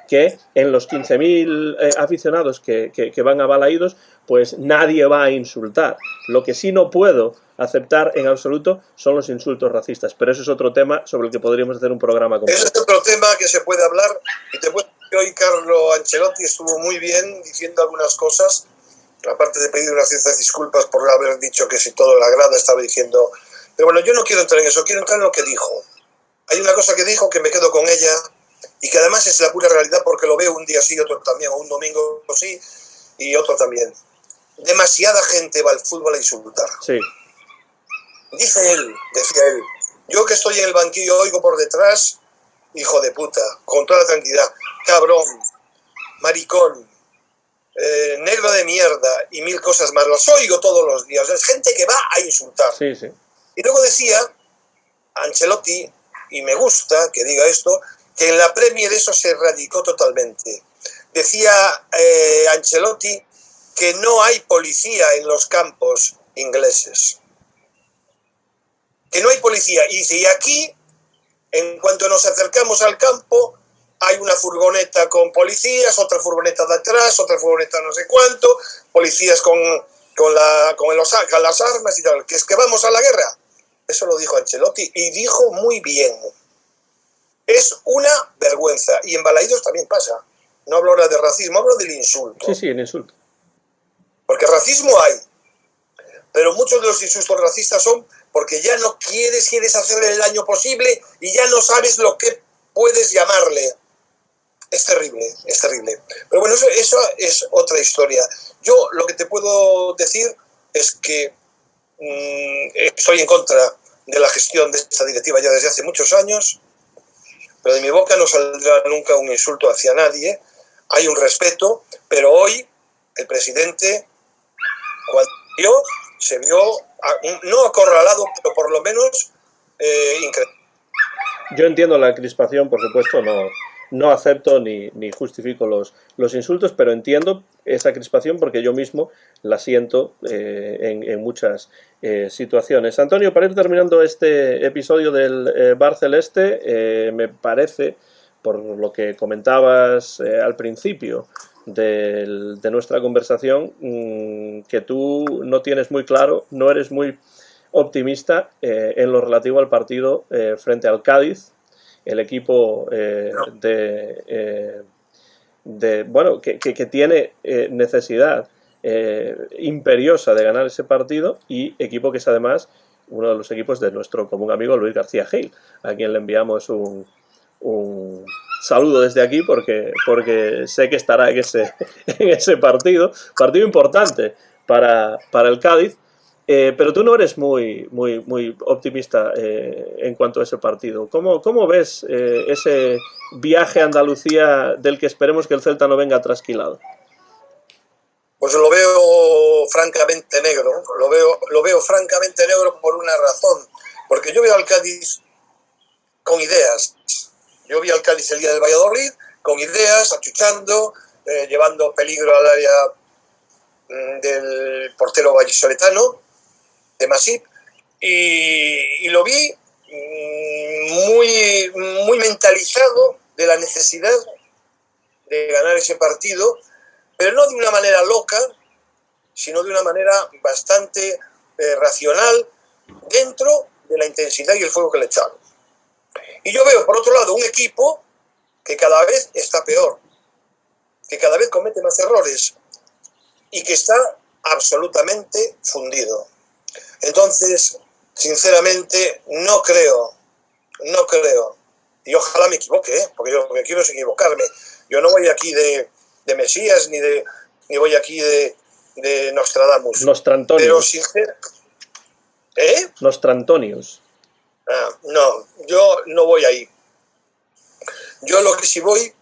[SPEAKER 1] que en los 15.000 aficionados que van a Balaídos, pues nadie va a insultar. Lo que sí no puedo aceptar en absoluto son los insultos racistas, pero eso es otro tema sobre el que podríamos hacer un programa completo.
[SPEAKER 2] Ese es otro tema que se puede hablar, y te puedo decir que hoy Carlo Ancelotti estuvo muy bien diciendo algunas cosas, aparte de pedir unas ciertas disculpas por haber dicho que si todo la grada estaba diciendo. Pero bueno, yo no quiero entrar en eso, quiero entrar en lo que dijo. Hay una cosa que dijo que me quedo con ella y que además es la pura realidad, porque lo veo un día sí, otro también, o un domingo sí y otro también. Demasiada gente va al fútbol a insultar.
[SPEAKER 1] Sí.
[SPEAKER 2] Dice él, decía él, yo que estoy en el banquillo oigo por detrás, hijo de puta, con toda la tranquilidad, cabrón, maricón, negro de mierda y mil cosas más, los oigo todos los días. Es gente que va a insultar.
[SPEAKER 1] Sí, sí.
[SPEAKER 2] Y luego decía Ancelotti, y me gusta que diga esto, que en la Premier eso se erradicó totalmente. Decía Ancelotti que no hay policía en los campos ingleses. Que no hay policía. Y si aquí, en cuanto nos acercamos al campo, hay una furgoneta con policías, otra furgoneta de atrás, otra furgoneta no sé cuánto, policías con las armas y tal. Que es que vamos a la guerra. Eso lo dijo Ancelotti y dijo muy bien. Es una vergüenza. Y en Balaídos también pasa. No hablo ahora de racismo, hablo del insulto.
[SPEAKER 1] Sí, el insulto.
[SPEAKER 2] Porque racismo hay. Pero muchos de los insultos racistas son porque ya no quieres hacerle el daño posible y ya no sabes lo que puedes llamarle. Es terrible, es terrible. Pero bueno, eso es otra historia. Yo lo que te puedo decir es que estoy en contra de la gestión de esta directiva ya desde hace muchos años, pero de mi boca no saldrá nunca un insulto hacia nadie. Hay un respeto, pero hoy el presidente, cuando se vio no acorralado, pero por lo menos increíble.
[SPEAKER 1] Yo entiendo la crispación, por supuesto, no acepto ni justifico los insultos, pero entiendo esa crispación porque yo mismo la siento en muchas situaciones. Antonio, para ir terminando este episodio del Bar Celeste, me parece, por lo que comentabas al principio de nuestra conversación, que tú no tienes muy claro, no eres muy optimista en lo relativo al partido frente al Cádiz, el equipo que tiene necesidad imperiosa de ganar ese partido, y equipo que es además uno de los equipos de nuestro común amigo Luis García Gil, a quien le enviamos un saludo desde aquí porque sé que estará en ese partido importante para el Cádiz. Pero tú no eres muy optimista en cuanto a ese partido. ¿Cómo ves ese viaje a Andalucía del que esperemos que el Celta no venga trasquilado?
[SPEAKER 2] Pues lo veo francamente negro. Lo veo francamente negro por una razón. Porque yo veo al Cádiz con ideas. Yo vi al Cádiz el día del Valladolid con ideas, achuchando, llevando peligro al área del portero vallisoletano, de Masip, y lo vi muy mentalizado de la necesidad de ganar ese partido, pero no de una manera loca, sino de una manera bastante racional, dentro de la intensidad y el fuego que le echaron. Y yo veo, por otro lado, un equipo que cada vez está peor, que cada vez comete más errores y que está absolutamente fundido. Entonces, sinceramente, no creo, y ojalá me equivoque, porque yo lo que quiero es equivocarme. Yo no voy aquí de Mesías ni voy aquí de Nostradamus.
[SPEAKER 1] Nostrantonius.
[SPEAKER 2] Pero sinceramente...
[SPEAKER 1] Nostrantonius.
[SPEAKER 2] No, yo no voy ahí. Yo lo que sí voy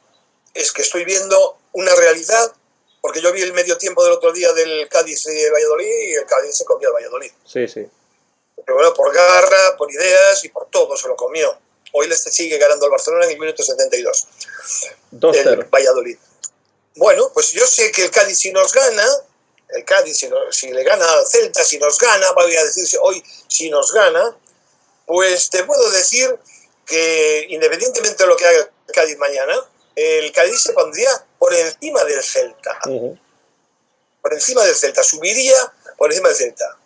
[SPEAKER 2] es que estoy viendo una realidad, porque yo vi el medio tiempo del otro día del Cádiz y el Valladolid, y el Cádiz se comió al Valladolid.
[SPEAKER 1] Sí, sí.
[SPEAKER 2] Pero bueno, por garra, por ideas y por todo se lo comió. Hoy le sigue ganando al Barcelona en el minuto 72.
[SPEAKER 1] 2-0.
[SPEAKER 2] El Valladolid. Bueno, pues yo sé que el Cádiz si nos gana, el Cádiz si le gana al Celta, si nos gana, voy a decirse hoy si nos gana, pues te puedo decir que independientemente de lo que haga el Cádiz mañana, el Cádiz se pondría por encima del Celta. Por encima del Celta, subiría por encima del Celta.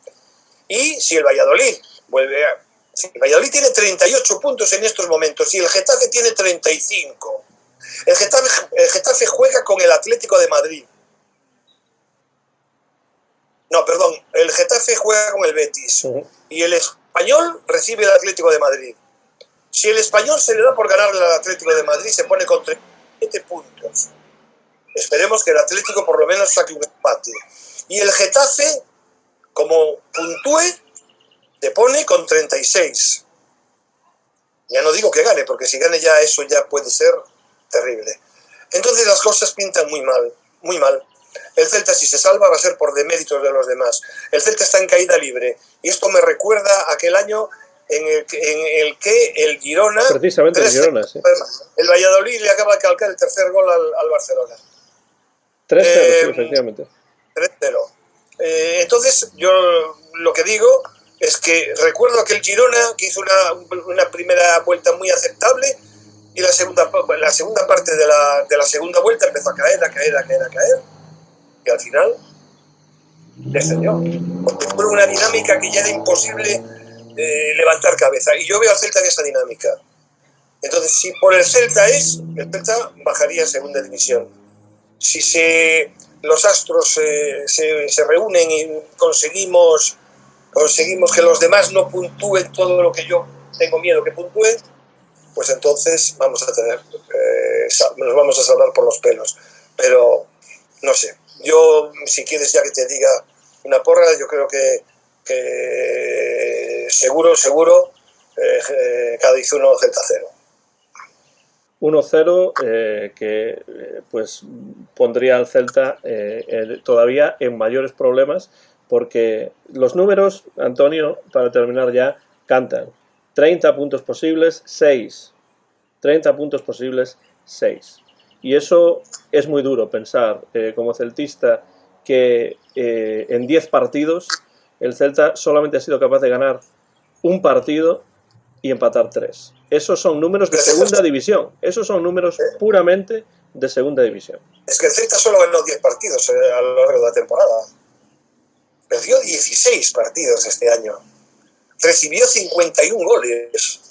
[SPEAKER 2] Y si el Valladolid vuelve a... Si el Valladolid tiene 38 puntos en estos momentos y el Getafe tiene 35. El Getafe juega con el Atlético de Madrid. No, perdón, el Getafe juega con el Betis. Y el Español recibe el Atlético de Madrid. Si el Español se le da por ganar al Atlético de Madrid, se pone con 37 puntos. Esperemos que el Atlético por lo menos saque un empate. Y el Getafe, como puntúe, te pone con 36. Ya no digo que gane, porque si gane ya eso ya puede ser terrible. Entonces las cosas pintan muy mal, muy mal. El Celta, si se salva, va a ser por deméritos de los demás. El Celta está en caída libre. Y esto me recuerda a aquel año en el que el Girona...
[SPEAKER 1] Precisamente el Girona, sí.
[SPEAKER 2] El Valladolid le acaba de calcar el tercer gol al Barcelona.
[SPEAKER 1] 3-0, sí, efectivamente.
[SPEAKER 2] 3-0. Entonces, yo lo que digo es que recuerdo aquel Girona que hizo una primera vuelta muy aceptable y la segunda parte de la segunda vuelta empezó a caer. Y al final descendió. Porque fue una dinámica que ya era imposible levantar cabeza. Y yo veo al Celta en esa dinámica. Entonces, si por el Celta el Celta bajaría a segunda división. Si los astros se reúnen y conseguimos que los demás no puntúen todo lo que yo tengo miedo que puntúen, pues entonces vamos a tener, nos vamos a salvar por los pelos. Pero no sé, yo si quieres ya que te diga una porra, yo creo que seguro Cádiz 1, Celta 0.
[SPEAKER 1] 1-0 que pues pondría al Celta todavía en mayores problemas, porque los números, Antonio, para terminar ya, cantan. 30 puntos posibles, 6. 30 puntos posibles, 6. Y eso es muy duro pensar como celtista que en 10 partidos el Celta solamente ha sido capaz de ganar un partido y empatar 3. Esos son números de segunda división. Esos son números puramente de segunda división.
[SPEAKER 2] Es que el Celta solo ganó 10 partidos a lo largo de la temporada. Perdió 16 partidos este año. Recibió 51 goles.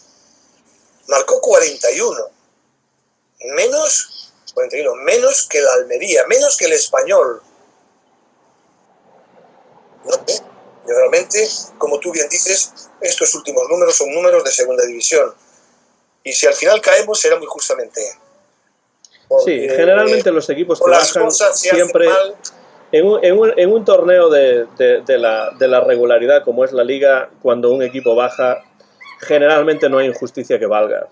[SPEAKER 2] Marcó 41. Menos que el Almería, menos que el Español. No sé. Realmente, como tú bien dices, estos últimos números son números de segunda división. Y si al final caemos, será muy justamente.
[SPEAKER 1] Sí, generalmente los equipos que bajan siempre en un torneo de la regularidad como es la Liga, cuando un equipo baja, generalmente no hay injusticia que valga.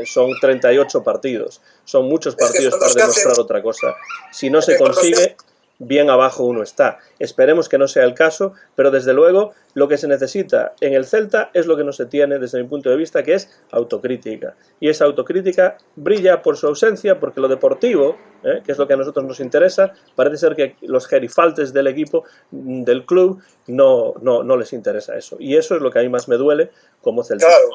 [SPEAKER 1] Son 38 partidos, son muchos partidos para demostrar otra cosa. Si no se consigue, bien abajo uno está. Esperemos que no sea el caso, pero desde luego lo que se necesita en el Celta es lo que no se tiene desde mi punto de vista, que es autocrítica. Y esa autocrítica brilla por su ausencia, porque lo deportivo, que es lo que a nosotros nos interesa, parece ser que los gerifaltes del equipo, del club, no les interesa eso. Y eso es lo que a mí más me duele como celtista.
[SPEAKER 2] Claro,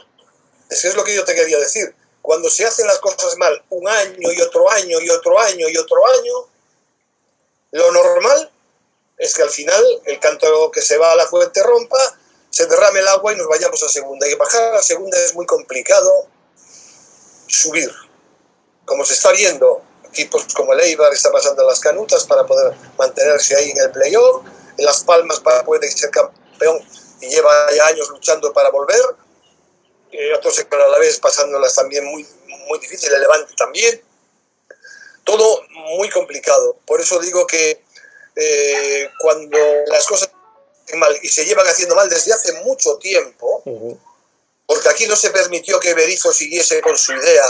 [SPEAKER 2] es lo que yo te quería decir. Cuando se hacen las cosas mal un año y otro año y otro año y otro año, lo normal es que al final el canto que se va a la fuente rompa, se derrame el agua y nos vayamos a segunda. Y bajar a la segunda es muy complicado subir. Como se está viendo, equipos como el Eibar está pasando las canutas para poder mantenerse ahí en el playoff, en Las Palmas puede ser campeón y lleva ya años luchando para volver, otros sector a la vez pasándolas también muy, muy difícil, el Levante también, todo muy complicado. Por eso digo que cuando las cosas se mal y se llevan haciendo mal desde hace mucho tiempo, porque aquí no se permitió que Berizzo siguiese con su idea,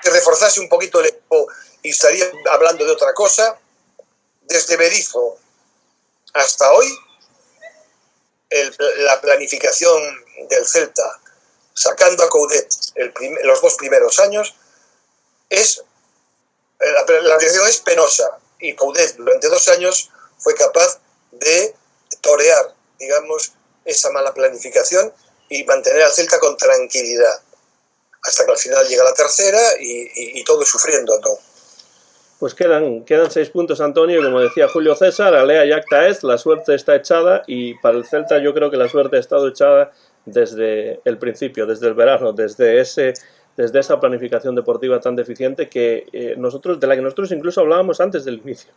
[SPEAKER 2] que reforzase un poquito el equipo y estaría hablando de otra cosa. Desde Berizzo hasta hoy, la planificación del Celta, sacando a Coudet los 2 primeros años, la planificación es penosa, y Coudet durante 2 años fue capaz de torear, digamos, esa mala planificación y mantener al Celta con tranquilidad, hasta que al final llega la tercera y todo sufriendo, ¿no?
[SPEAKER 1] Pues quedan 6 puntos, Antonio, y como decía Julio César, alea yacta est, la suerte está echada, y para el Celta yo creo que la suerte ha estado echada desde el principio, desde el verano, desde esa planificación deportiva tan deficiente que de la que nosotros incluso hablábamos antes del inicio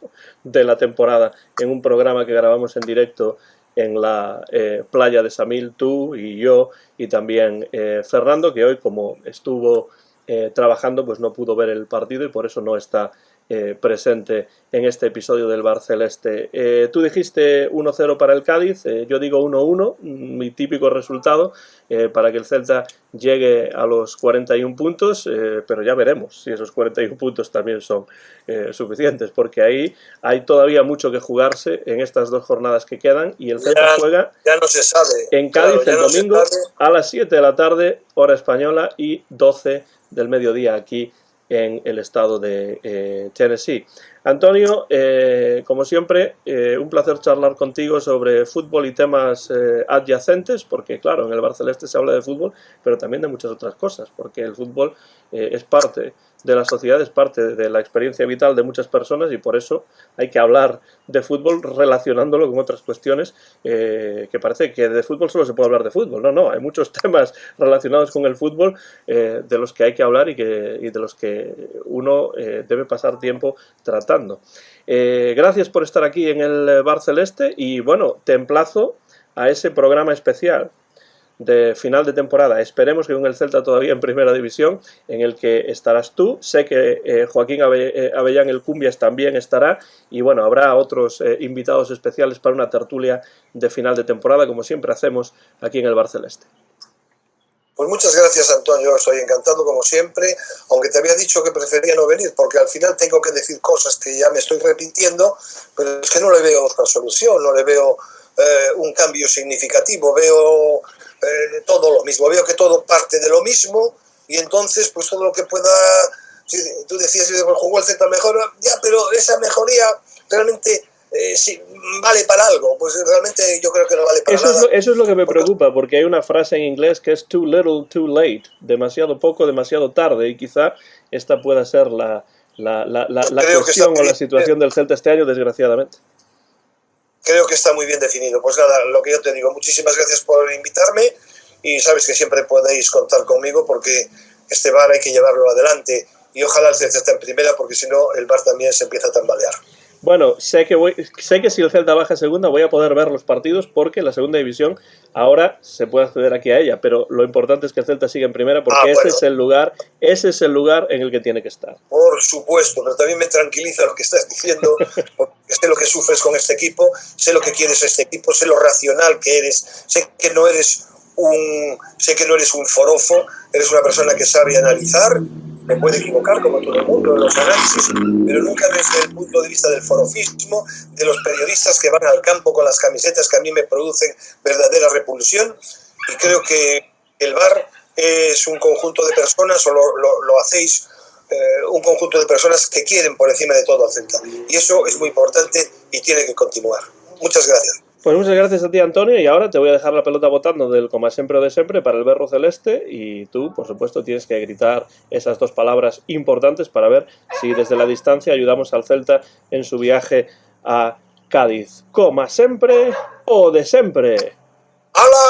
[SPEAKER 1] de la temporada, en un programa que grabamos en directo en la playa de Samil, tú y yo, y también Fernando, que hoy, como estuvo trabajando, pues no pudo ver el partido y por eso no está presente en este episodio del Bar Celeste. Tú dijiste 1-0 para el Cádiz, yo digo 1-1, mi típico resultado, para que el Celta llegue a los 41 puntos, pero ya veremos si esos 41 puntos también son suficientes, porque ahí hay todavía mucho que jugarse en estas 2 jornadas que quedan, y el Celta juega
[SPEAKER 2] ya no se sabe.
[SPEAKER 1] En Cádiz,
[SPEAKER 2] claro,
[SPEAKER 1] el domingo a las 7 de la tarde, hora española, y 12 del mediodía aquí en el estado de Tennessee. Antonio, como siempre, un placer charlar contigo sobre fútbol y temas adyacentes, porque claro, en el Bar Celeste se habla de fútbol, pero también de muchas otras cosas, porque el fútbol es parte de la sociedad, es parte de la experiencia vital de muchas personas, y por eso hay que hablar de fútbol relacionándolo con otras cuestiones, que parece que de fútbol solo se puede hablar de fútbol. No, hay muchos temas relacionados con el fútbol de los que hay que hablar y de los que uno debe pasar tiempo tratando. Gracias por estar aquí en el Bar Celeste, y bueno, te emplazo a ese programa especial de final de temporada, esperemos que con el Celta todavía en primera división, en el que estarás tú, sé que Joaquín Avellán el Cumbias también estará, y bueno, habrá otros invitados especiales para una tertulia de final de temporada, como siempre hacemos aquí en el Bar Celeste.
[SPEAKER 2] Pues muchas gracias, Antonio, estoy encantado como siempre, aunque te había dicho que prefería no venir, porque al final tengo que decir cosas que ya me estoy repitiendo, pero es que no le veo otra solución, no le veo un cambio significativo, veo todo lo mismo, veo que todo parte de lo mismo, y entonces pues todo lo que pueda, si tú decías que jugó el Celta mejor, ya, pero esa mejoría realmente si vale para algo, pues realmente yo creo que no vale para nada.
[SPEAKER 1] Eso es lo que me preocupa, porque hay una frase en inglés que es too little, too late, demasiado poco, demasiado tarde, y quizá esta pueda ser la cuestión o la situación del Celta este año, desgraciadamente.
[SPEAKER 2] Creo que está muy bien definido. Pues nada, lo que yo te digo, muchísimas gracias por invitarme, y sabes que siempre podéis contar conmigo, porque este bar hay que llevarlo adelante, y ojalá el Celta esté en primera, porque si no el bar también se empieza a tambalear.
[SPEAKER 1] Bueno, sé que si el Celta baja a segunda voy a poder ver los partidos, porque la segunda división ahora se puede acceder aquí a ella, pero lo importante es que el Celta siga en primera, porque ese es el lugar en el que tiene que estar.
[SPEAKER 2] Por supuesto, pero también me tranquiliza lo que estás diciendo, porque sé lo que sufres con este equipo, sé lo que quieres este equipo, sé lo racional que eres, sé que no eres un forofo, eres una persona que sabe analizar me puede equivocar como todo el mundo en los análisis, pero nunca desde el punto de vista del forofismo, de los periodistas que van al campo con las camisetas que a mí me producen verdadera repulsión. Y creo que el VAR es un conjunto de personas, o lo hacéis, un conjunto de personas que quieren por encima de todo al Celta. Y eso es muy importante y tiene que continuar. Muchas gracias.
[SPEAKER 1] Pues muchas gracias a ti, Antonio, y ahora te voy a dejar la pelota botando del como siempre o de siempre para el berro celeste, y tú, por supuesto, tienes que gritar esas dos palabras importantes para ver si desde la distancia ayudamos al Celta en su viaje a Cádiz. Como siempre o de siempre.
[SPEAKER 2] ¡Hala!